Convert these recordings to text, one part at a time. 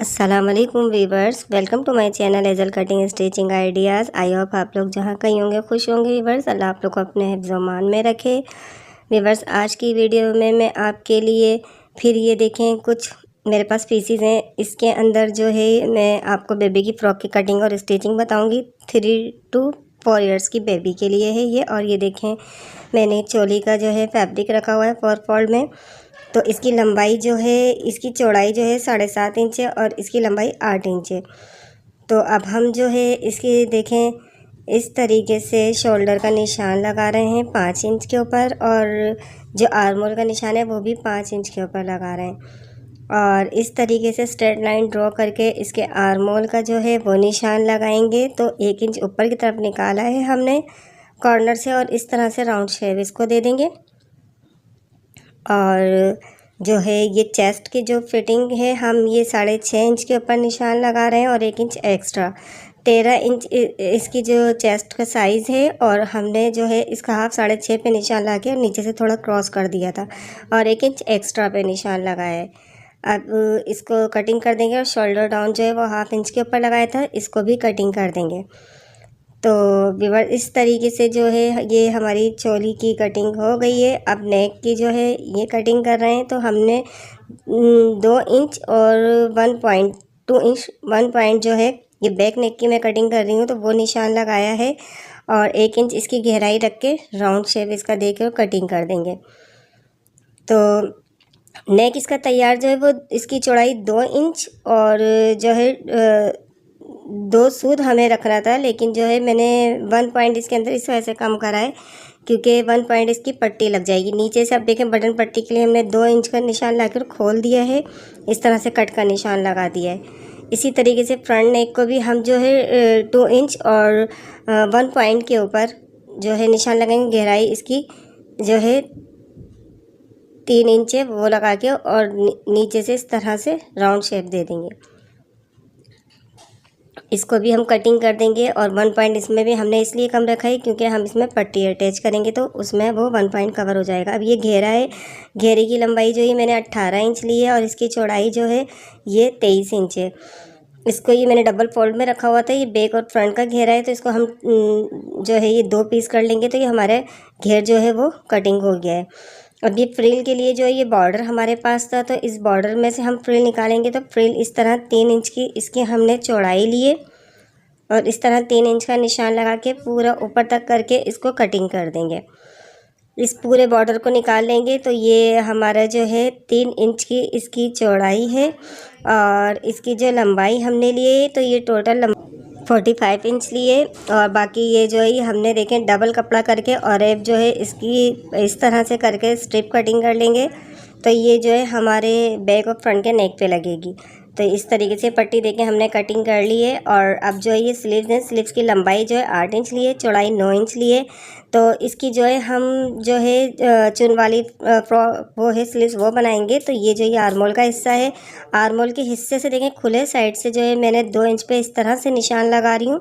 अस्सलाम वालेकुम viewers, welcome to my channel एजल cutting stitching ideas. I hope आप लोग जहाँ कहीं होंगे खुश होंगे वीवर्स। अल्लाह आप लोग को अपने हिफ्ज़-ओ-मान में रखे। वीवर्स, आज की वीडियो में मैं आपके लिए फिर ये देखें कुछ मेरे पास पीसीज हैं। इसके अंदर जो है मैं आपको बेबी की फ़्रॉक की कटिंग और स्टिचिंग बताऊँगी। 3 to 4 ईयर्स की बेबी के लिए है ये। और ये देखें मैंने चोली का जो है फैब्रिक रखा हुआ है 4 फोल्ड में। तो इसकी लंबाई जो है, इसकी चौड़ाई जो है 7.5 इंच है और इसकी लंबाई 8 इंच है। तो अब हम जो है इसकी देखें इस तरीके से शोल्डर का निशान लगा रहे हैं 5 इंच के ऊपर, और जो आर्म होल का निशान है वो भी 5 इंच के ऊपर लगा रहे हैं। और इस तरीके से स्ट्रेट लाइन ड्रॉ करके इसके आर्म होल का जो है वो निशान लगाएंगे। तो 1 इंच ऊपर की तरफ निकाला है हमने कॉर्नर से, और इस तरह से राउंड शेप इसको दे देंगे। और जो है ये चेस्ट की जो फिटिंग है, हम ये 6.5 इंच के ऊपर निशान लगा रहे हैं और 1 इंच एक्स्ट्रा 13 इंच इसकी जो चेस्ट का साइज़ है। और हमने जो है इसका हाफ 6.5 पे निशान लगा के और नीचे से थोड़ा क्रॉस कर दिया था और 1 इंच एक्स्ट्रा पे निशान लगाया है। अब इसको कटिंग कर देंगे और शोल्डर डाउन जो है वो हाफ इंच के ऊपर लगाया था, इसको भी कटिंग कर देंगे। तो व्यूअर, इस तरीके से जो है ये हमारी चोली की कटिंग हो गई है। अब नेक की जो है ये कटिंग कर रहे हैं। तो हमने 2 इंच और 1.2 इंच 1 पॉइंट जो है ये बैक नेक की मैं कटिंग कर रही हूँ, तो वो निशान लगाया है। और 1 इंच इसकी गहराई रख के राउंड शेप इसका दे के कटिंग कर देंगे। तो नेक इसका तैयार जो है वो इसकी चौड़ाई 2 इंच और जो है 2 सूद हमें रखना था, लेकिन जो है मैंने 1 पॉइंट इसके अंदर इस वजह से कम करा है क्योंकि 1 पॉइंट इसकी पट्टी लग जाएगी नीचे से। अब देखें बटन पट्टी के लिए हमने 2 इंच का निशान लाकर खोल दिया है, इस तरह से कट का निशान लगा दिया है। इसी तरीके से फ्रंट नेक को भी हम जो है 2 इंच और 1 पॉइंट के ऊपर जो है निशान लगाएंगे। गहराई इसकी जो है 3 इंच है वो लगा के और नीचे से इस तरह से राउंड शेप दे देंगे। इसको भी हम कटिंग कर देंगे। और 1 पॉइंट इसमें भी हमने इसलिए कम रखा है क्योंकि हम इसमें पट्टी अटैच करेंगे तो उसमें वो 1 पॉइंट कवर हो जाएगा। अब ये घेरा है, घेरे की लंबाई जो है मैंने 18 इंच ली है और इसकी चौड़ाई जो है ये 23 इंच है। इसको ये मैंने डबल फोल्ड में रखा हुआ था। ये बैक और फ्रंट का घेरा है, तो इसको हम जो है ये 2 पीस कर लेंगे तो ये हमारे घेर जो है वो कटिंग हो गया है। और ये फ्रिल के लिए जो है ये बॉर्डर हमारे पास था, तो इस बॉर्डर में से हम फ्रिल निकालेंगे। तो फ्रिल इस तरह 3 इंच की इसकी हमने चौड़ाई लिए और इस तरह 3 इंच का निशान लगा के पूरा ऊपर तक करके इसको कटिंग कर देंगे। इस पूरे बॉर्डर को निकाल लेंगे। तो ये हमारा जो है 3 इंच की इसकी चौड़ाई है और इसकी जो लंबाई हमने लिए तो ये टोटल 45 इंच लिए। और बाकी ये जो है ये हमने देखें डबल कपड़ा करके और अब जो है इसकी इस तरह से करके स्ट्रिप कटिंग कर लेंगे। तो ये जो है हमारे बैक और फ्रंट के नेक पे लगेगी। तो इस तरीके से पट्टी देके हमने कटिंग कर ली है। और अब जो है ये स्लीव्स हैं, स्लीव्स की लंबाई जो है 8 इंच लिए, चौड़ाई 9 इंच लिए। तो इसकी जो है हम जो है चुन वाली वो है स्लीव्स वो बनाएंगे। तो ये जो ये आर्मोल का हिस्सा है, आर्मोल के हिस्से से देखें खुले साइड से जो है मैंने 2 इंच पे इस तरह से निशान लगा रही हूँ।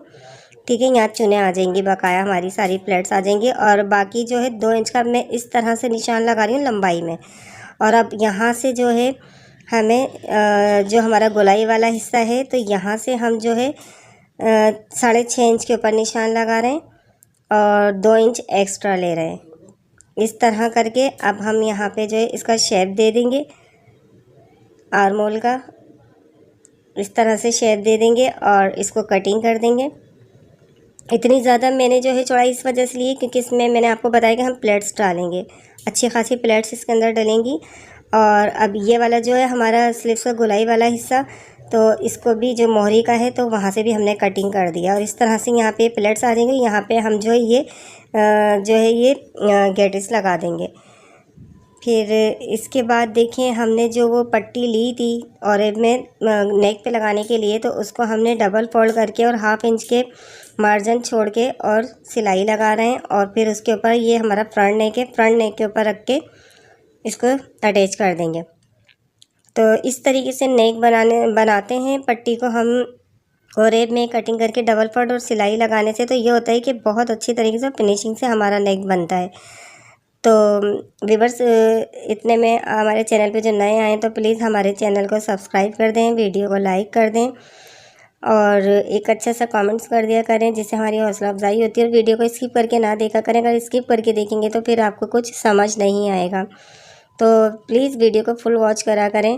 ठीक है, यहाँ चुने आ जाएंगी, बकाया हमारी सारी प्लेट्स आ जाएंगी। और बाकी जो है 2 इंच का मैं इस तरह से निशान लगा रही हूँ लंबाई में। और अब यहाँ से जो है हमें जो हमारा गोलाई वाला हिस्सा है, तो यहाँ से हम जो है 6.5 इंच के ऊपर निशान लगा रहे हैं और 2 इंच एक्स्ट्रा ले रहे हैं। इस तरह करके अब हम यहाँ पे जो है इसका शेप दे देंगे आर्मोल का, इस तरह से शेप दे देंगे और इसको कटिंग कर देंगे। इतनी ज़्यादा मैंने जो है चौड़ाई इस वजह से ली क्योंकि इसमें मैंने आपको बताया कि हम प्लेट्स डालेंगे, अच्छी खासी प्लेट्स इसके अंदर डलेंगी। और अब ये वाला जो है हमारा स्लीव्स का गोलाई वाला हिस्सा, तो इसको भी जो मोहरी का है तो वहाँ से भी हमने कटिंग कर दिया और इस तरह से यहाँ पे प्लेट्स आ जाएंगे। यहाँ पे हम जो है ये गेटिस लगा देंगे। फिर इसके बाद देखें हमने जो वो पट्टी ली थी और में नेक पे लगाने के लिए, तो उसको हमने डबल फोल्ड करके और हाफ इंच के मार्जिन छोड़ के और सिलाई लगा रहे हैं। और फिर उसके ऊपर ये हमारा फ्रंट नेक है, फ्रंट नेक के ऊपर रख के इसको अटैच कर देंगे। तो इस तरीके से नेक बनाते हैं पट्टी को हम। और एब में कटिंग करके डबल फोल्ड और सिलाई लगाने से तो ये होता है कि बहुत अच्छी तरीके से फिनिशिंग से हमारा नेक बनता है। तो व्यूवर्स, इतने में हमारे चैनल पे जो नए आए तो प्लीज़ हमारे चैनल को सब्सक्राइब कर दें, वीडियो को लाइक कर दें और एक अच्छा सा कमेंट्स कर दिया करें, जिससे हमारी हौसला अफजाई होती है। और वीडियो को स्किप करके ना देखा करें, अगर स्किप करके देखेंगे तो फिर आपको कुछ समझ नहीं आएगा। तो प्लीज़ वीडियो को फुल वॉच करा करें,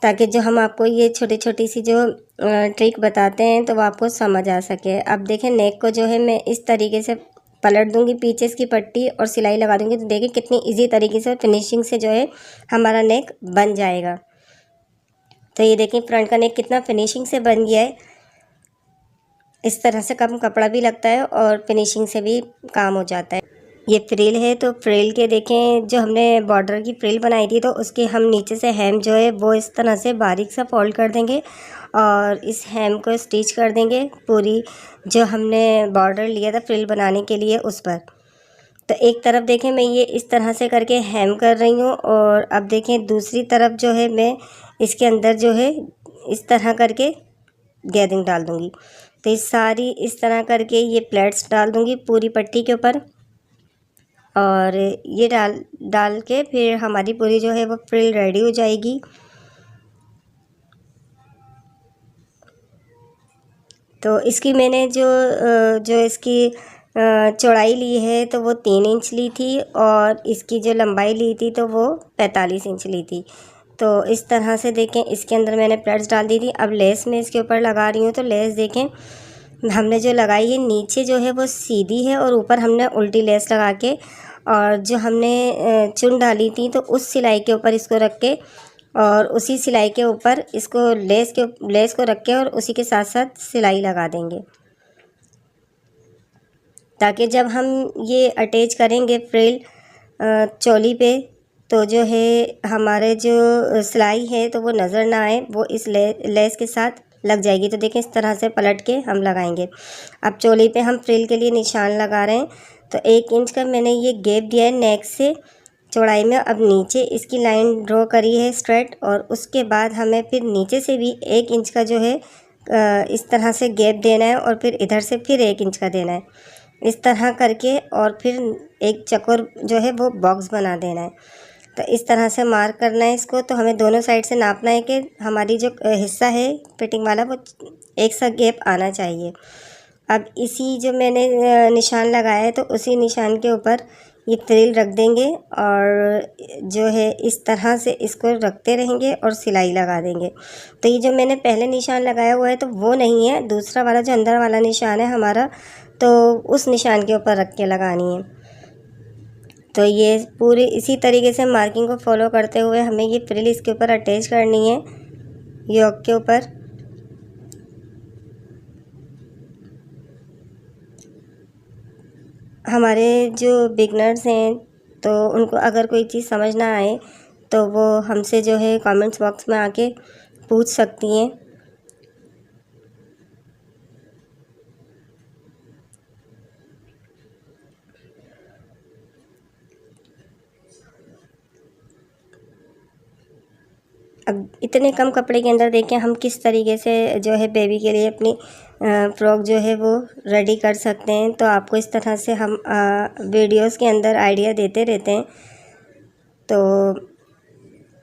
ताकि जो हम आपको ये छोटी छोटी सी जो ट्रिक बताते हैं तो वो आपको समझ आ सके। अब देखें, नेक को जो है मैं इस तरीके से पलट दूंगी, पीछे इसकी पट्टी और सिलाई लगा दूंगी, तो देखिए कितनी इजी तरीके से फिनिशिंग से जो है हमारा नेक बन जाएगा। तो ये देखिए फ्रंट का नेक कितना फिनिशिंग से बन गया है। इस तरह से कम कपड़ा भी लगता है और फिनिशिंग से भी काम हो जाता है। ये फ्रिल है, तो फ्रिल के देखें जो हमने बॉर्डर की फ्रिल बनाई थी, तो उसके हम नीचे से हेम जो है वो इस तरह से बारीक सा फोल्ड कर देंगे और इस हेम को स्टिच कर देंगे पूरी जो हमने बॉर्डर लिया था फ्रिल बनाने के लिए उस पर। तो एक तरफ देखें मैं ये इस तरह से करके हेम कर रही हूँ, और अब देखें दूसरी तरफ जो है मैं इसके अंदर जो है इस तरह करके गैदरिंग डाल दूँगी। तो ये सारी इस तरह करके ये प्लेट्स डाल दूँगी पूरी पट्टी के ऊपर, और ये डाल के फिर हमारी पूरी जो है वो फ्रिल रेडी हो जाएगी। तो इसकी मैंने जो इसकी चौड़ाई ली है तो वो 3 इंच ली थी, और इसकी जो लंबाई ली थी तो वो 45 इंच ली थी। तो इस तरह से देखें इसके अंदर मैंने प्लेट्स डाल दी थी। अब लेस मैं इसके ऊपर लगा रही हूँ, तो लेस देखें हमने जो लगाई है नीचे जो है वो सीधी है, और ऊपर हमने उल्टी लेस लगा के, और जो हमने चुन डाली थी तो उस सिलाई के ऊपर इसको रख के, और उसी सिलाई के ऊपर इसको लेस को रख के और उसी के साथ साथ सिलाई लगा देंगे, ताकि जब हम ये अटैच करेंगे फ्रिल चोली पे तो जो है हमारे जो सिलाई है तो वो नज़र ना आए, वो इस लेस के साथ लग जाएगी। तो देखें इस तरह से पलट के हम लगाएंगे। अब चोली पे हम फ्रिल के लिए निशान लगा रहे हैं, तो 1 इंच का मैंने ये गैप दिया है नेक से चौड़ाई में। अब नीचे इसकी लाइन ड्रॉ करी है स्ट्रेट, और उसके बाद हमें फिर नीचे से भी 1 इंच का जो है इस तरह से गैप देना है, और फिर इधर से फिर 1 इंच का देना है इस तरह करके, और फिर एक चक्कर जो है वो बॉक्स बना देना है। तो इस तरह से मार्क करना है इसको। तो हमें दोनों साइड से नापना है कि हमारी जो हिस्सा है फिटिंग वाला वो एक सा गैप आना चाहिए। अब इसी जो मैंने निशान लगाया है तो उसी निशान के ऊपर ये फ्रिल रख देंगे, और जो है इस तरह से इसको रखते रहेंगे और सिलाई लगा देंगे। तो ये जो मैंने पहले निशान लगाया हुआ है तो वो नहीं है, दूसरा वाला जो अंदर वाला निशान है हमारा, तो उस निशान के ऊपर रख के लगानी है। तो ये पूरी इसी तरीके से मार्किंग को फॉलो करते हुए हमें ये फ्रिल इसके ऊपर अटैच करनी है योक के ऊपर। हमारे जो बिगनर्स हैं तो उनको अगर कोई चीज़ समझ ना आए तो वो हमसे जो है कमेंट्स बॉक्स में आके पूछ सकती हैं। अब इतने कम कपड़े के अंदर देखें हम किस तरीके से जो है बेबी के लिए अपनी फ्रॉक जो है वो रेडी कर सकते हैं। तो आपको इस तरह से हम वीडियोस के अंदर आइडिया देते रहते हैं। तो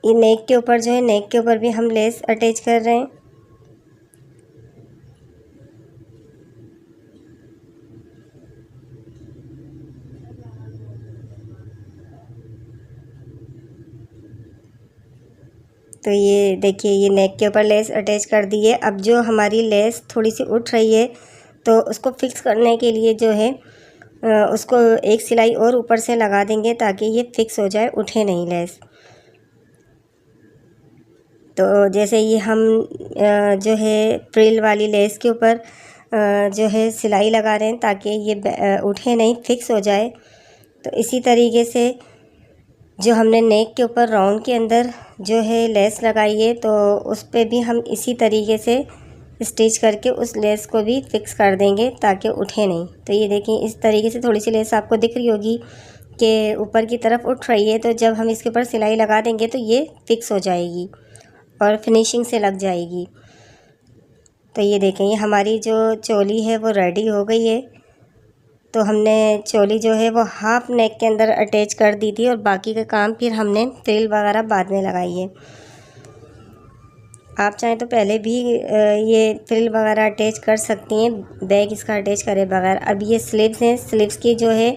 ये नेक के ऊपर जो है, नेक के ऊपर भी हम लेस अटैच कर रहे हैं। तो ये देखिए ये नेक के ऊपर लेस अटैच कर दी है। अब जो हमारी लेस थोड़ी सी उठ रही है तो उसको फिक्स करने के लिए जो है उसको एक सिलाई और ऊपर से लगा देंगे, ताकि ये फिक्स हो जाए, उठे नहीं लेस। तो जैसे ये हम जो है फ्रिल वाली लेस के ऊपर जो है सिलाई लगा रहे हैं ताकि ये उठे नहीं, फिक्स हो जाए। तो इसी तरीके से जो हमने नेक के ऊपर राउंड के अंदर जो है लेस लगाई है तो उस पर भी हम इसी तरीके से स्टिच करके उस लेस को भी फिक्स कर देंगे ताकि उठे नहीं। तो ये देखिए इस तरीके से थोड़ी सी लेस आपको दिख रही होगी कि ऊपर की तरफ उठ रही है, तो जब हम इसके ऊपर सिलाई लगा देंगे तो ये फिक्स हो जाएगी और फिनिशिंग से लग जाएगी। तो ये देखें ये हमारी जो चोली है वो रेडी हो गई है। तो हमने चोली जो है वो हाफ नेक के अंदर अटैच कर दी थी और बाकी का काम फिर हमने फ्रिल वगैरह बाद में लगाई है। आप चाहें तो पहले भी ये फ्रिल वगैरह अटैच कर सकती हैं, बैग इसका अटैच करे बगैर। अब ये स्लीव्स हैं, स्लीव्स की जो है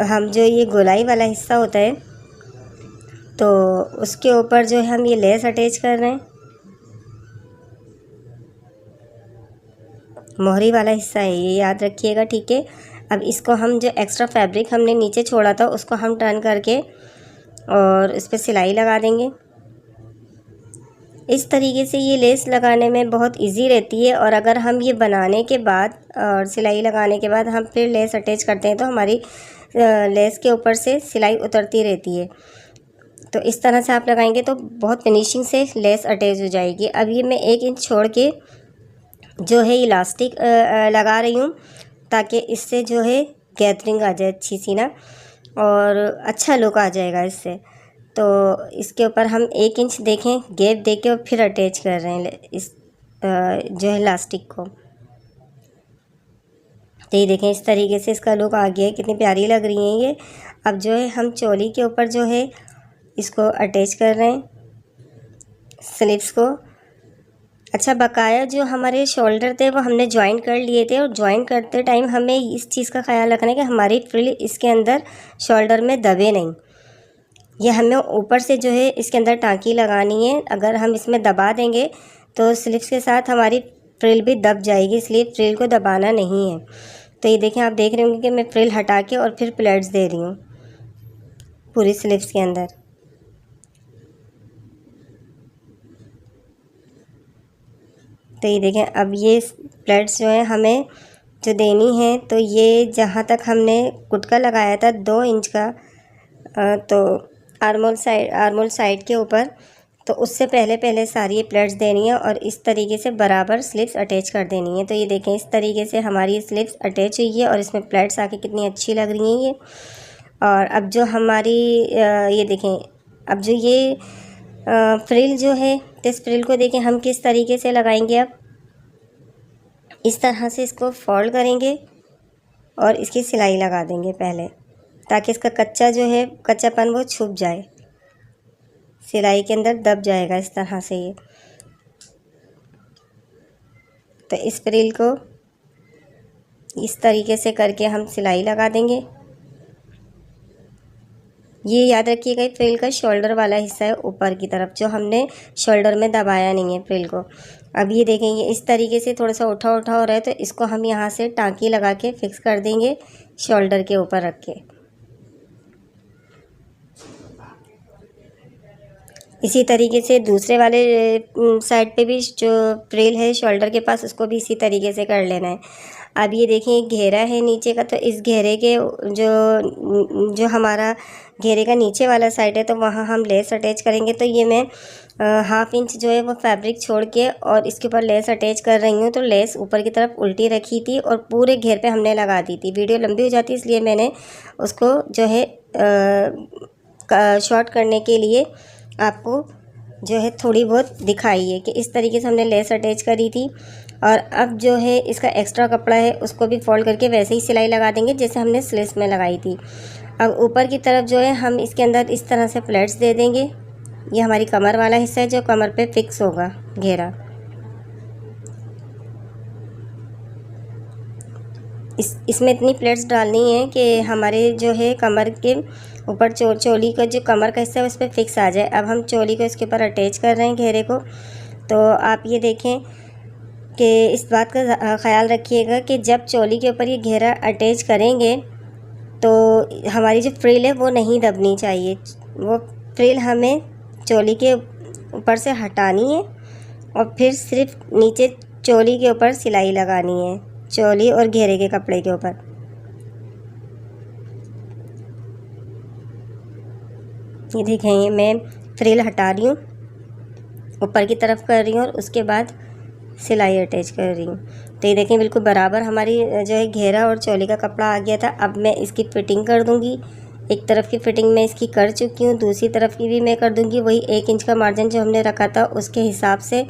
हम जो ये गोलाई वाला हिस्सा होता है तो उसके ऊपर जो है हम ये लेस अटैच कर रहे हैं। मोहरी वाला हिस्सा है ये, याद रखिएगा, ठीक है। अब इसको हम जो एक्स्ट्रा फैब्रिक हमने नीचे छोड़ा था उसको हम टर्न करके और इस पर सिलाई लगा देंगे। इस तरीके से ये लेस लगाने में बहुत इजी रहती है, और अगर हम ये बनाने के बाद और सिलाई लगाने के बाद हम फिर लेस अटैच करते हैं तो हमारी लेस के ऊपर से सिलाई उतरती रहती है। तो इस तरह से आप लगाएंगे तो बहुत फिनिशिंग से लेस अटैच हो जाएगी। अब ये मैं 1 इंच छोड़ के जो है इलास्टिक लगा रही हूँ ताकि इससे जो है गैदरिंग आ जाए अच्छी सी ना, और अच्छा लुक आ जाएगा इससे। तो इसके ऊपर हम 1 इंच देखें गैप देके और फिर अटैच कर रहे हैं इस जो है इलास्टिक को। तो ये देखें इस तरीके से इसका लुक आ गया है, कितनी प्यारी लग रही है ये। अब जो है हम चोली के ऊपर जो है इसको अटैच कर रहे हैं स्लीव्स को। अच्छा, बकाया जो हमारे शोल्डर थे वो हमने ज्वाइन कर लिए थे, और ज्वाइन करते टाइम हमें इस चीज़ का ख्याल रखना है कि हमारी फ्रिल इसके अंदर शोल्डर में दबे नहीं। ये हमें ऊपर से जो है इसके अंदर टाँकी लगानी है। अगर हम इसमें दबा देंगे तो स्लीव्स के साथ हमारी फ्रिल भी दब जाएगी, इसलिए फ्रिल को दबाना नहीं है। तो ये देखें, आप देख रहे होंगे कि मैं फ्रिल हटा के और फिर प्लेट्स दे रही हूँ पूरी स्लीव्स के अंदर। तो ये देखें, अब ये प्लेट्स जो है हमें जो देनी है, तो ये जहाँ तक हमने कुटका लगाया था 2 इंच का, तो आर्मोल साइड के ऊपर, तो उससे पहले सारी ये प्लेट्स देनी है और इस तरीके से बराबर स्लीव्स अटैच कर देनी है। तो ये देखें इस तरीके से हमारी स्लीव्स अटैच हुई है और इसमें प्लेट्स आके कितनी अच्छी लग रही हैं ये। और अब जो हमारी ये देखें, अब जो ये फ्रिल जो है, तो इस फ्रिल को देखें हम किस तरीके से लगाएंगे। अब इस तरह से इसको फोल्ड करेंगे और इसकी सिलाई लगा देंगे पहले, ताकि इसका कच्चा जो है कच्चापन वो छुप जाए, सिलाई के अंदर दब जाएगा इस तरह से ये। तो इस फ्रिल को इस तरीके से करके हम सिलाई लगा देंगे। ये याद रखिएगा फ्रिल का शोल्डर वाला हिस्सा है ऊपर की तरफ, जो हमने शोल्डर में दबाया नहीं है फ्रिल को। अब ये देखेंगे इस तरीके से थोड़ा सा उठा हो रहा है, तो इसको हम यहाँ से टाँकी लगा के फिक्स कर देंगे शोल्डर के ऊपर रख के। इसी तरीके से दूसरे वाले साइड पे भी जो फ्रिल है शोल्डर के पास, उसको भी इसी तरीके से कर लेना है। अब ये देखिए घेरा है नीचे का, तो इस घेरे के जो हमारा घेरे का नीचे वाला साइड है, तो वहाँ हम लेस अटैच करेंगे। तो ये मैं 1/2 इंच जो है वो फैब्रिक छोड़ के और इसके ऊपर लेस अटैच कर रही हूँ। तो लेस ऊपर की तरफ उल्टी रखी थी और पूरे घेर पे हमने लगा दी थी। वीडियो लंबी हो जाती है इसलिए मैंने उसको जो है शॉर्ट करने के लिए आपको जो है थोड़ी बहुत दिखाई है कि इस तरीके से हमने लेस अटैच करी थी। और अब जो है इसका एक्स्ट्रा कपड़ा है उसको भी फोल्ड करके वैसे ही सिलाई लगा देंगे जैसे हमने स्लीव्स में लगाई थी। अब ऊपर की तरफ जो है हम इसके अंदर इस तरह से प्लेट्स दे देंगे। ये हमारी कमर वाला हिस्सा है जो कमर पे फिक्स होगा घेरा। इसमें इतनी प्लेट्स डालनी है कि हमारे जो है कमर के ऊपर चोली का जो कमर का हिस्सा है उस पर फिक्स आ जाए। अब हम चोली को इसके ऊपर अटैच कर रहे हैं घेरे को। तो आप ये देखें कि इस बात का ख्याल रखिएगा कि जब चोली के ऊपर ये घेरा अटैच करेंगे तो हमारी जो फ्रिल है वो नहीं दबनी चाहिए। वो फ्रिल हमें चोली के ऊपर से हटानी है और फिर सिर्फ नीचे चोली के ऊपर सिलाई लगानी है, चोली और घेरे के कपड़े के ऊपर। ये देखें मैं फ्रिल हटा रही हूँ, ऊपर की तरफ कर रही हूँ और उसके बाद सिलाई अटैच कर रही हूँ। तो ये देखें बिल्कुल बराबर हमारी जो है घेरा और चोली का कपड़ा आ गया था। अब मैं इसकी फ़िटिंग कर दूँगी। एक तरफ की फ़िटिंग मैं इसकी कर चुकी हूँ, दूसरी तरफ की भी मैं कर दूँगी। वही 1 इंच का मार्जिन जो हमने रखा था उसके हिसाब से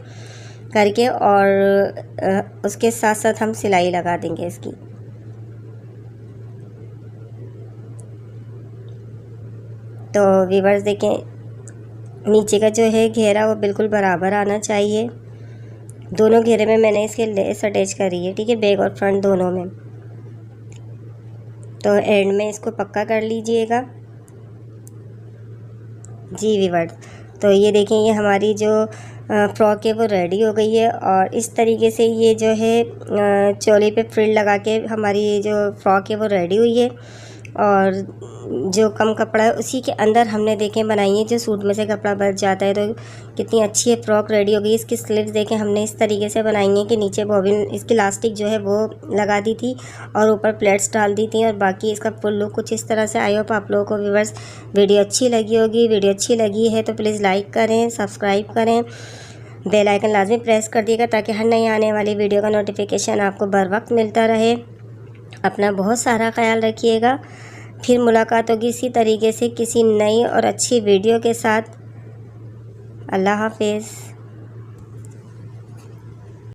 करके, और उसके साथ साथ हम सिलाई लगा देंगे इसकी। तो व्यूअर्स देखें, नीचे का जो है घेरा वो बिल्कुल बराबर आना चाहिए। दोनों घेरे में मैंने इसके लेस अटैच करी है, ठीक है, बैक और फ्रंट दोनों में। तो एंड में इसको पक्का कर लीजिएगा जी व्यूअर्स। तो ये देखें, ये हमारी जो फ्रॉक है वो रेडी हो गई है। और इस तरीके से ये जो है चोली पे फ्रिल लगा के हमारी ये जो फ्रॉक है वो रेडी हुई है। और जो कम कपड़ा है उसी के अंदर हमने देखें बनाई है, जो सूट में से कपड़ा बच जाता है। तो कितनी अच्छी है फ्रॉक रेडी हो गई। इसकी स्लीव्स देखें हमने इस तरीके से बनाई है कि नीचे बॉबिन इसकी इलास्टिक जो है वो लगा दी थी और ऊपर प्लेट्स डाल दी थी। और बाकी इसका फुल लुक कुछ इस तरह से। आई होप आप लोगों को व्यूअर्स वीडियो अच्छी लगी होगी। वीडियो अच्छी लगी है तो प्लीज़ लाइक करें, सब्सक्राइब करें, बेल आइकन लाजमी प्रेस कर दिएगा ताकि हर नई आने वाली वीडियो का नोटिफिकेशन आपको बर वक्त मिलता रहे। अपना बहुत सारा ख्याल रखिएगा। फिर मुलाकात होगी इसी तरीके से किसी नई और अच्छी वीडियो के साथ। अल्लाह हाफिज़।